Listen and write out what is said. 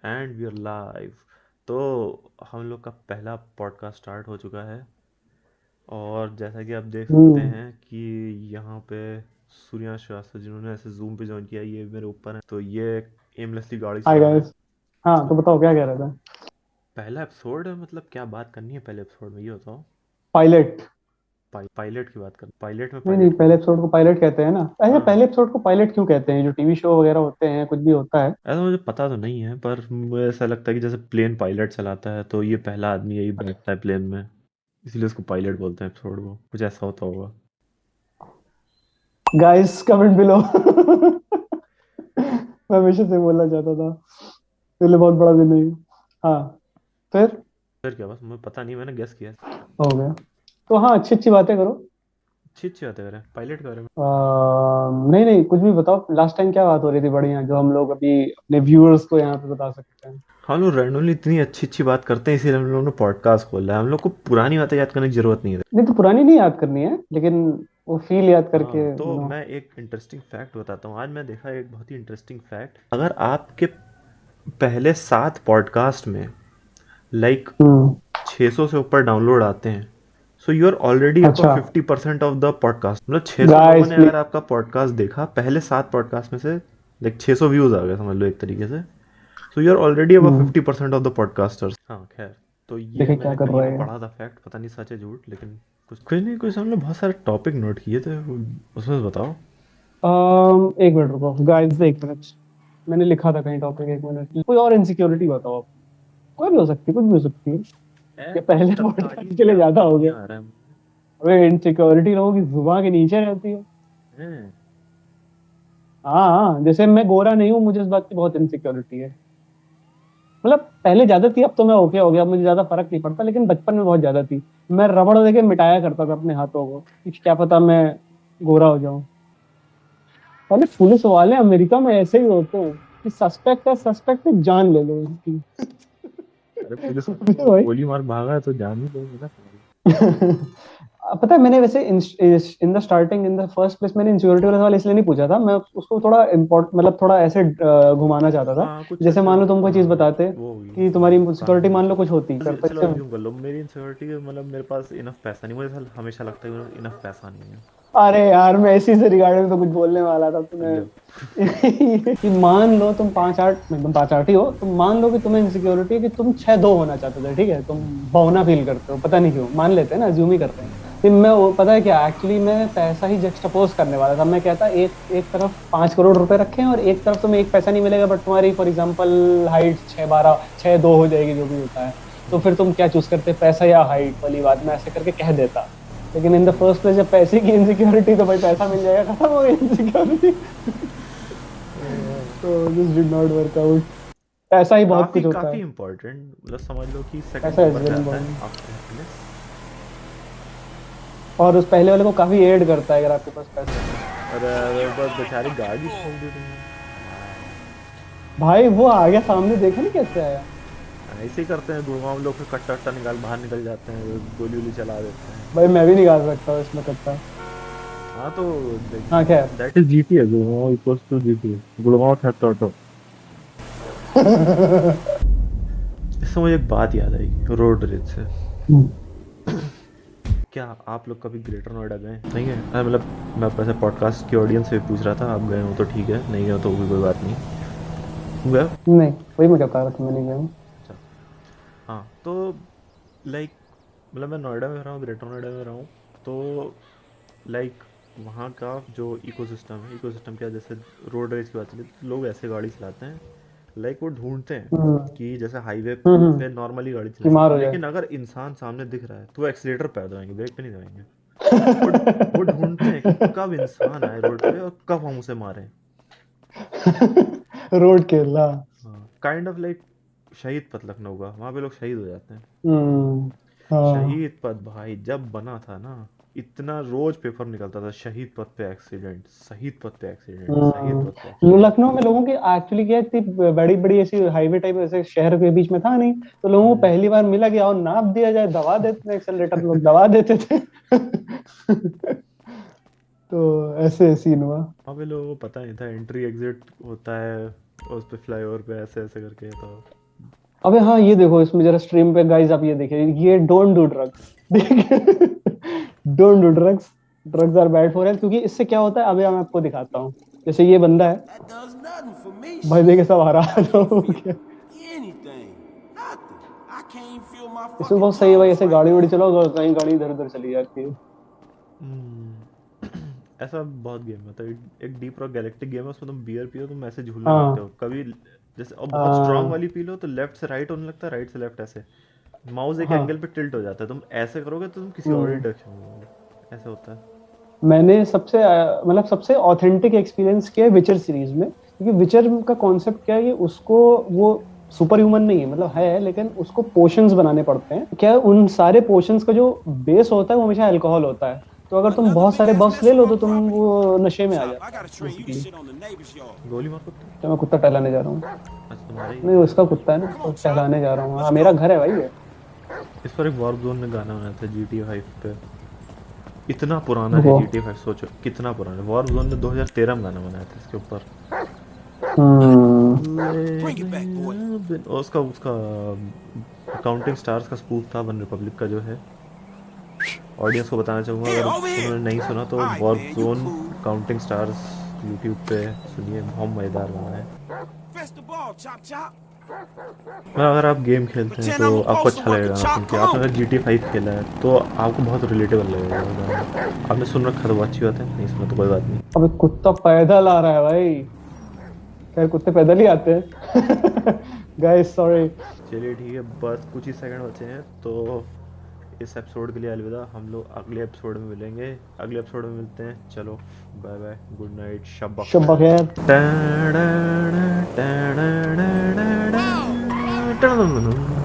And we are live. तो हम लोग का पहला पॉडकास्ट स्टार्ट हो चुका है और जैसा कि आप देख सकते हम्म। हैं कि यहाँ पे सूर्यांश श्रीवास्तव जिन्होंने ऐसे जूम पे ज्वाइन किया, ये मेरे ऊपर है। तो ये एमलेसली गाड़ी हाय चला रहे हैं। गाइस। हाँ, तो तो बताओ क्या कह रहे थे। पहला एपिसोड है, मतलब क्या बात करनी है पहले एपिसोड में, ये बताओ। पायलट। पायलट की बात कर, पायलट में नहीं नहीं, पायलट क्यों? पहले एपिसोड को पायलट कहते हैं ना। ऐसे हाँ, पहले एपिसोड को पायलट क्यों कहते हैं? जो टीवी शो वगैरह होते हैं, कुछ भी होता है। ऐसा मुझे पता तो नहीं है, पर मुझे ऐसा लगता है कि जैसे प्लेन पायलट चलाता है तो ये पहला आदमी यही बैठता है प्लेन में, इसलिए उसको पायलट बोलते हैं एपिसोड को, कुछ ऐसा होता होगा। Guys comment below. मैं हमेशा से बोलना चाहता था, इसलिए बहुत बड़ा दिन नहीं। हाँ, फिर फिर क्या, बस मुझे पता नहीं, मैंने गेस किया। हो गया। तो हाँ, अच्छी अच्छी बातें करो। अच्छी अच्छी बातें करें पायलट के बारे में। नहीं नहीं, कुछ भी बताओ। लास्ट टाइम क्या बात हो रही थी बढ़िया, जो हम लोग अभी अपने व्यूअर्स को यहाँ पे बता सकते हैं। हम लोग रैंडमली इतनी अच्छी अच्छी बात करते हैं, इसीलिए हम लोगों ने पॉडकास्ट खोला है। हम लोग को पुरानी बातें याद करने की जरूरत नहीं है। नहीं तो पुरानी नहीं याद करनी है, लेकिन वो फील याद करके हाँ, तो मैं एक इंटरेस्टिंग फैक्ट बताता हूँ। आज मैं देखा एक बहुत ही इंटरेस्टिंग फैक्ट। अगर आपके पहले 7 पॉडकास्ट में लाइक हम्म। 600 से ऊपर डाउनलोड आते हैं, so you are already above अच्छा 50% ऑफ द पॉडकास्ट। मतलब 600 लोगों गाइस ने प्लीज। अगर आपका पॉडकास्ट देखा पहले 7 पॉडकास्ट में से, लाइक 600 व्यूज आ गए समझ लो एक तरीके से। So you are already above 50% of the podcasters. हाँ खैर, तो ये देखे क्या मैंने कर कहीं रहे हैं। पढ़ा था फैक्ट, पता नहीं सच है झूठ, लेकिन कुछ नहीं, कुछ हमने बहुत सारे टॉपिक नोट किए थे, उसमें से बताओ। एक मिनट रुको गाइस, एक मिनट। मैंने लिखा था कहीं टॉपिक, एक मिनट। कोई और इनसिक्योरिटी बताओ आप। कोई भी हो सकती है, कुछ भी हो सकती है। ये पहले तत्कालीन पॉडकास्ट के लिए क्या ज्यादा मतलब हो नहीं गया। आ रहा है अबे इनसिक्योरिटी लोगों की जुबान के नीचे रहती है। मुझे। हाँ हाँ, जैसे मैं गोरा नहीं हूँ, मुझे इस बात की बहुत इनसिक्योरिटी है। मतलब पहले ज्यादा थी, अब तो मैं ओके हो गया, मुझे ज्यादा फर्क नहीं पड़ता, लेकिन बचपन में बहुत ज्यादा थी। मैं रबड़ देके मिटाया करता था अपने हाथों को कि क्या पता मैं गोरा हो जाऊं। पहले पुलिस वाले अमेरिका में ऐसे ही होते हैं कि सस्पेक्ट है, सस्पेक्ट है, जान ले लो इसकी। अरे पुलिस वाले अबे को भाई। गोली मार भागा है तो जान ही दोगे ना। पता है, मैंने वैसे in the starting, in the first place, मैंने इंसिक्योरिटी वाला सवाल इसलिए नहीं पूछा था। मैं उसको थोड़ा इम्पोर्ट, मतलब थोड़ा ऐसे घुमाना चाहता था। हाँ कुछ जैसे ऐसे, मान लो तुम कोई चीज हाँ बताते वो होगी, कि हाँ तुम्हारी कहानी सिक्योरिटी मान लो कुछ। कुछ होती करते चलो इससे। अब यूँ कर लो, मेरी इनसिक्योरिटी मतलब मेरे पास इनफ पैसा नहीं, मुझे हमेशा लगता है कि इनफ पैसा नहीं है। अरे यार, मैं इसी से रिगार्डिंग तो कुछ बोलने वाला था तुम्हें। मतलब कि मान लो तुम 5'8", तुम 5'8" ही हो, तुम मान लो कि तुम्हें इनसिक्योरिटी है कि तुम 6'2" होना चाहते थे, ठीक है? तुम बौना फील करते हो, पता नहीं क्यों, मान लेते हैं ना, अज्यूम ही करते हैं। फिर मैं पता है क्या, एक्चुअली मैं पैसा ही जक्सटापोज करने वाला था। मैं कहता एक एक तरफ 5 करोड़ रुपए रखे हैं और एक तरफ तुम्हें एक पैसा नहीं मिलेगा, बट तुम्हारी फॉर एग्जाम्पल हाइट 6'12", 6'2" हो जाएगी, जो भी होता है। तो फिर तुम क्या चूज करते, पैसा या हाइट वाली बात? मैं ऐसे करके कह देता। लेकिन इन द फर्स्ट प्लेस, जब पैसे की इनसिक्योरिटी, तो भाई पैसा मिल जाएगा, खत्म हो गई इनसिक्योरिटी। तो this did not work out. पैसा ही बहुत काफी कुछ होता काफी है। इम्पोर्टेंट, मतलब समझ लो कि सेकंड पैसा इज नंबर पे वेरी आता है इंपॉर्टेंट। After happiness. और उस पहले वाले को काफी एड करता है अगर आपके पास पैसा है तो। अरे अरे बस बेचारी गाड़ी ठोक दी तुमने। भाई वो आ गया सामने, देखा नहीं कैसे आया। ऐसे ही करते हैं गुड़गांव लोग, फिर कट्टा वट्टा निकाल बाहर निकल जाते हैं, गोली वोली चला देते हैं। भाई मैं भी निकाल सकता हूँ इसमें कट्टा। हाँ तो हाँ खैर। That is GTA, Gurgaon equals to GTA, Gurgaon third auto. इससे मुझे एक बात याद आई रोड रेज से। क्या आप लोग कभी ग्रेटर नोएडा गए? नहीं है, मतलब मैं वैसे पॉडकास्ट की ऑडियंस से पूछ रहा था, आप गए हो तो ठीक है, नहीं गए हो तो भी कोई बात नहीं। गए हो? नहीं, वही मैं बता रहा था, मैं नहीं गया हूँ। अच्छा। हाँ तो लाइक, मतलब मैं नोएडा में रहा हूँ, ग्रेटर नोएडा में रहा हूँ। तो लाइक वहाँ का जो इकोसिस्टम है, इकोसिस्टम क्या, जैसे रोड रेज की बात चली तो लोग ऐसे गाड़ी चलाते हैं, लाइक वो ढूंढते हैं हम्म कि जैसे हाईवे हम्म। पे नॉर्मली गाड़ी कि मार चलाएंगे, हो जाए। लेकिन अगर इंसान सामने दिख रहा है तो वो एक्सीलेटर पे दबाएंगे, ब्रेक पे नहीं दबाएंगे। वो वो ढूंढते हैं कि कब इंसान आए रोड पे और कब हम उसे मारें। रोड केरला। हाँ काइंड ऑफ लाइक शहीद पथ लखनऊ का, वहाँ पे लोग शहीद हो जाते हैं। हम्म। हाँ। शहीद पथ भाई जब बना था ना, इतना रोज पेपर निकलता था, शहीद पथ पे एक्सीडेंट, शहीद पथ पे एक्सीडेंट, शहीद पथ पे एक्सीडेंट। लखनऊ में लोगों की एक्चुअली क्या थी, बड़ी बड़ी ऐसी हाईवे टाइप ऐसे शहर के बीच में था नहीं, तो लोगों को हम्म। पहली बार मिला कि आओ नाप दिया जाए, दबा देते थे एक्सेलरेटर, लोग दबा देते थे। तो ऐसे सीन हुआ। वहाँ पे लोगों को पता नहीं था एंट्री एग्जिट होता है, उस पे फ्लाईओवर पे ऐसे ऐसे करके तो अबे हाँ, ये देखो इसमें जरा स्ट्रीम पे गाइस, आप ये देखिए, ये डोंट डू ड्रग्स। देखिए, don't do drugs, drugs are bad for health. क्योंकि इससे क्या होता है, अभी मैं आपको दिखाता हूँ। जैसे ये बंदा है, That does nothing for me. भाई देखे सब Shit. हरा I can't हो feel गया। anything. Nothing. I can't even feel my इसमें fucking बहुत सही है भाई, toes ऐसे right गाड़ी वाड़ी now. चलाओ, कहीं गाड़ी इधर उधर चली जाती है। हम्म, ऐसा बहुत गेम है। तो एक डीप रॉक गैलेक्टिक गेम है, उसमें तुम बियर पियो तुम ऐसे झूलने लगते हाँ हो कभी। जैसे और बहुत स्ट्रांग हाँ वाली पी लो तो लेफ्ट से राइट होने लगता है, राइट से लेफ्ट ऐसे। माउस एक एंगल हाँ। पे टिल्ट हो जाता है, तुम ऐसे करोगे तो तुम किसी और ही हम्म। डायरेक्शन में होगे, ऐसा होता है। मैंने सबसे मतलब सबसे ऑथेंटिक एक्सपीरियंस किया है विचर सीरीज में। क्योंकि विचर का कॉन्सेप्ट क्या है कि उसको, वो सुपर ह्यूमन नहीं है, मतलब है, लेकिन उसको पोशंस बनाने पड़ते हैं। क्या है, उन सारे पोशंस का जो बेस होता है वो हमेशा अल्कोहल होता है। तो अगर तुम Another बहुत big सारे ass बफ्स mess ले on लो my तो तुम property. वो नशे में आ Chop, I जाते gotta हो train you to basically. shit on the neighbor's yard. गोली मार कुत्ते। तो मैं कुत्ता टहलाने जा रहा हूँ। अच्छा तुम्हारा ही नहीं, है। उसका कुत्ता है ना, Come तो on, Chop. टहलाने जा रहा हूँ। हाँ, Let's मेरा go. घर है भाई ये। इस पर एक वॉर जोन ने गाना बनाया था GTA 5 पे। इतना पुराना है वो GTA 5, सोचो कितना पुराना है। वॉर जोन ने 2013 में गाना बनाया था इसके ऊपर। हम्म। Bring it back, boy. उसका उसका काउंटिंग स्टार्स का स्पूफ था वन रिपब्लिक का जो है। ऑडियंस को बताना चाहूँगा, Here, अगर over here. उन्होंने नहीं सुना तो All right, war man, you zone cool. Counting stars YouTube पे सुनिए, बहुत मज़ेदार गाना है। Fetch the ball, Chop Chop. मतलब अगर आप गेम खेलते हैं Pretend तो I'm a आपको postal अच्छा worker, लगेगा गाना Chop. सुन के। Come आपने on. अगर GTA 5 खेला है तो आपको बहुत रिलेटेबल लगेगा वो गाना। आपने सुन रखा तो वो अच्छी बात है, नहीं सुना तो कोई बात नहीं। अबे कुत्ता पैदल आ रहा है भाई। खैर कुत्ते पैदल ही आते हैं। Guys sorry. चलिए ठीक है, बस कुछ ही सेकंड बचे हैं तो इस एपिसोड के लिए अलविदा। हम लोग अगले एपिसोड में मिलेंगे, अगले एपिसोड में मिलते हैं। चलो बाय बाय, गुड नाइट, शब शब्बा खैर। बखैर।